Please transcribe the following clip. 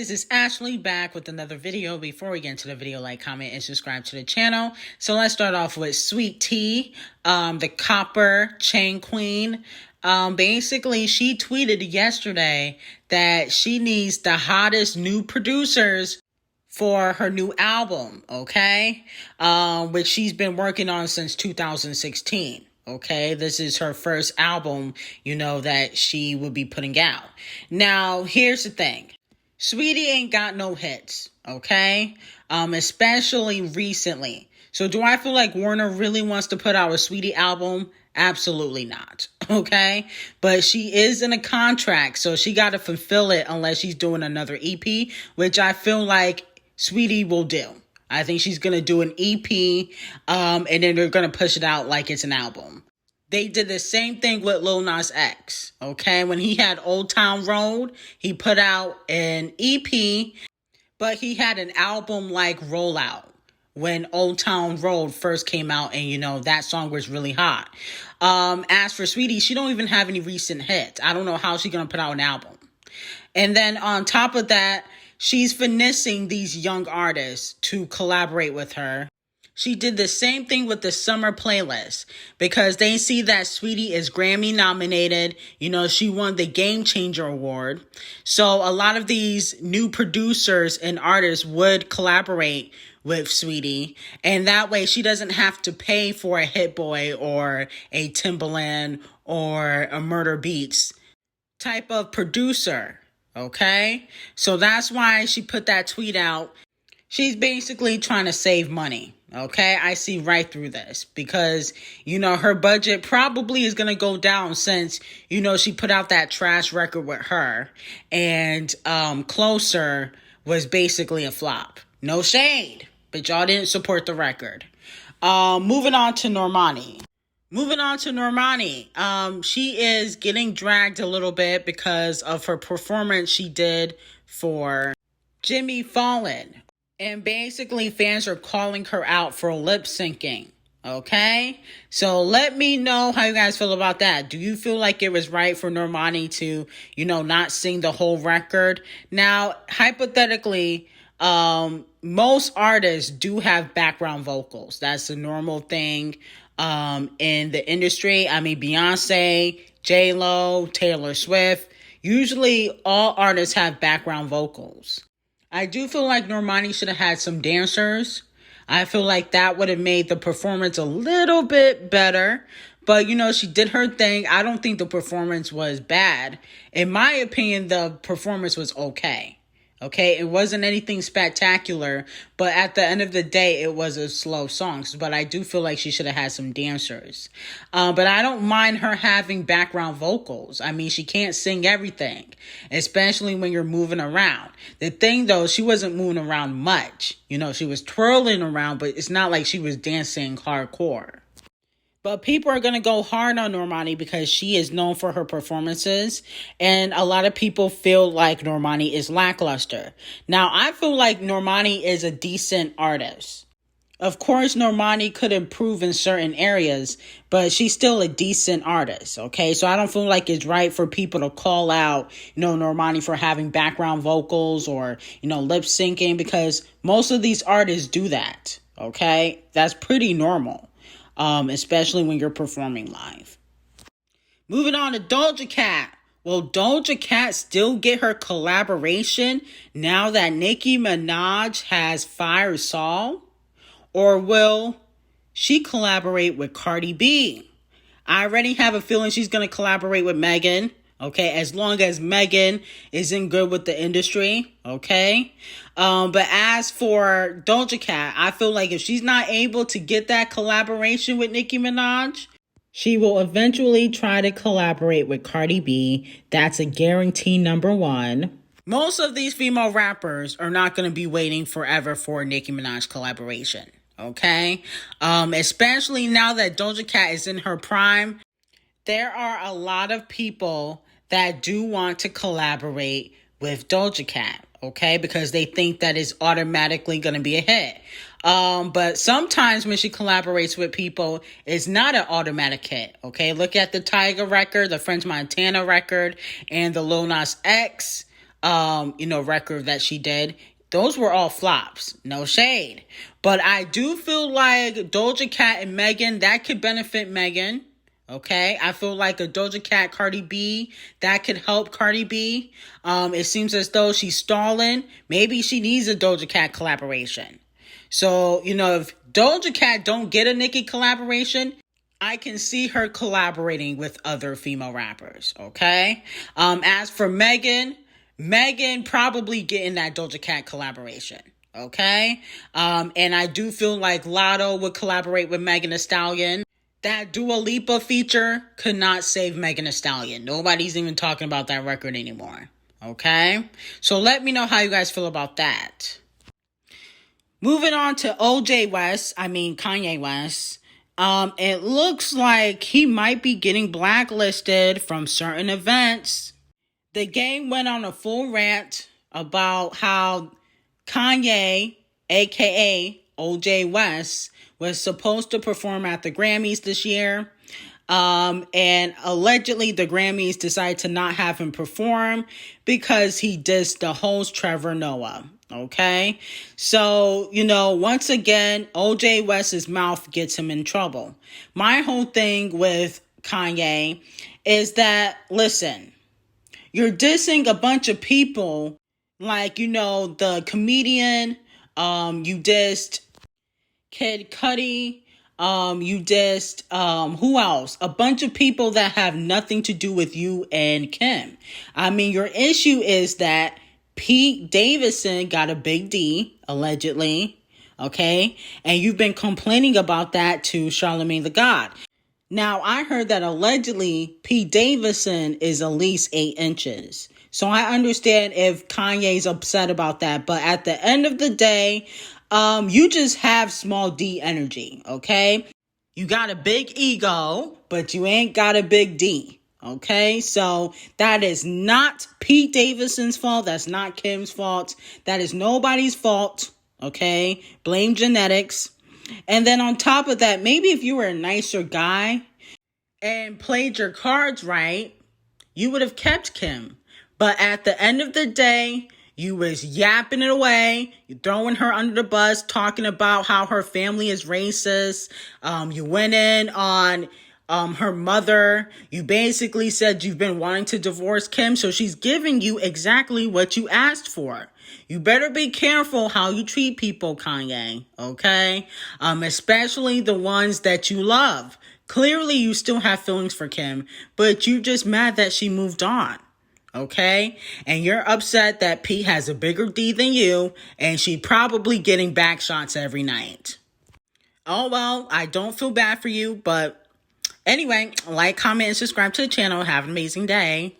this is Ashley back with another video. Before we get into the video, like, comment, and subscribe to the channel. So let's start off with Saweetie, the copper chain queen. Basically, she tweeted yesterday that she needs the hottest new producers for her new album, okay? Which she's been working on since 2016. Okay, this is her first album, that she will be putting out. Now, here's the thing. Saweetie ain't got no hits, okay? Especially recently. So do I feel like Warner really wants to put out a Saweetie album? Absolutely not, okay? But she is in a contract, so she got to fulfill it unless she's doing another EP, which I feel like Saweetie will do. I think she's going to do an EP, and then they're going to push it out like it's an album. They did the same thing with Lil Nas X, okay? When he had Old Town Road, he put out an EP, but he had an album-like rollout when Old Town Road first came out, and, that song was really hot. As for Saweetie, she don't even have any recent hits. I don't know how she's going to put out an album. And then on top of that, she's finessing these young artists to collaborate with her. She did the same thing with the summer playlist because they see that Saweetie is Grammy nominated. She won the Game Changer Award. So a lot of these new producers and artists would collaborate with Saweetie. And that way she doesn't have to pay for a Hit Boy or a Timbaland or a Murder Beats type of producer. Okay, so that's why she put that tweet out. She's basically trying to save money. Okay, I see right through this because, her budget probably is going to go down since, she put out that trash record with her and Closer was basically a flop. No shade, but y'all didn't support the record. Moving on to Normani. She is getting dragged a little bit because of her performance she did for Jimmy Fallon. And basically, fans are calling her out for lip syncing. Okay? So let me know how you guys feel about that. Do you feel like it was right for Normani to, not sing the whole record? Now, hypothetically, most artists do have background vocals. That's a normal thing in the industry. I mean, Beyonce, J-Lo, Taylor Swift. Usually all artists have background vocals. I do feel like Normani should have had some dancers. I feel like that would have made the performance a little bit better. But, she did her thing. I don't think the performance was bad. In my opinion, the performance was okay. Okay, it wasn't anything spectacular, but at the end of the day, it was a slow song. But I do feel like she should have had some dancers. But I don't mind her having background vocals. I mean, she can't sing everything, especially when you're moving around. The thing, though, she wasn't moving around much. She was twirling around, but it's not like she was dancing hardcore. But people are going to go hard on Normani because she is known for her performances. And a lot of people feel like Normani is lackluster. Now, I feel like Normani is a decent artist. Of course, Normani could improve in certain areas, but she's still a decent artist, okay? So I don't feel like it's right for people to call out, Normani for having background vocals or, lip syncing because most of these artists do that, okay? That's pretty normal. Especially when you're performing live. Moving on to Doja Cat. Will Doja Cat still get her collaboration now that Nicki Minaj has fired Saul? Or will she collaborate with Cardi B? I already have a feeling she's going to collaborate with Megan. Okay, as long as Megan is in good with the industry, okay? But as for Doja Cat, I feel like if she's not able to get that collaboration with Nicki Minaj, she will eventually try to collaborate with Cardi B. That's a guarantee number one. Most of these female rappers are not going to be waiting forever for a Nicki Minaj collaboration, okay? Especially now that Doja Cat is in her prime. There are a lot of people that do want to collaborate with Doja Cat, okay? Because they think that it's automatically going to be a hit. But sometimes when she collaborates with people, it's not an automatic hit, okay? Look at the Tyga record, the French Montana record, and the Lil Nas X record that she did. Those were all flops. No shade. But I do feel like Doja Cat and Megan, that could benefit Megan. Okay, I feel like a Doja Cat, Cardi B, that could help Cardi B. It seems as though she's stalling. Maybe she needs a Doja Cat collaboration. So, if Doja Cat don't get a Nicki collaboration, I can see her collaborating with other female rappers, okay? As for Megan probably getting that Doja Cat collaboration, okay? And I do feel like Lotto would collaborate with Megan Thee Stallion. That Dua Lipa feature could not save Megan Thee Stallion. Nobody's even talking about that record anymore. Okay? So let me know how you guys feel about that. Moving on to Kanye West. It looks like he might be getting blacklisted from certain events. The gang went on a full rant about how Kanye, aka OJ West, was supposed to perform at the Grammys this year. And allegedly the Grammys decided to not have him perform because he dissed the host Trevor Noah. Okay. So, once again, OJ West's mouth gets him in trouble. My whole thing with Kanye is that, listen, you're dissing a bunch of people like, the comedian, you dissed Kid Cudi, you dissed, who else? A bunch of people that have nothing to do with you and Kim. Your issue is that Pete Davidson got a big D, allegedly, okay? And you've been complaining about that to Charlamagne the God. Now, I heard that allegedly Pete Davidson is at least 8 inches. So I understand if Kanye's upset about that. But at the end of the day, you just have small D energy, okay? You got a big ego, but you ain't got a big D, okay? So that is not Pete Davidson's fault. That's not Kim's fault. That is nobody's fault, okay? Blame genetics. And then on top of that, maybe if you were a nicer guy and played your cards right, you would have kept Kim. But at the end of the day, you was yapping it away. You throwing her under the bus, talking about how her family is racist. You went in on her mother. You basically said you've been wanting to divorce Kim, so she's giving you exactly what you asked for. You better be careful how you treat people, Kanye, okay? Especially the ones that you love. Clearly, you still have feelings for Kim, but you're just mad that she moved on, okay? And you're upset that Pete has a bigger D than you, and she probably getting back shots every night. Oh, well, I don't feel bad for you, but anyway, like, comment, and subscribe to the channel. Have an amazing day.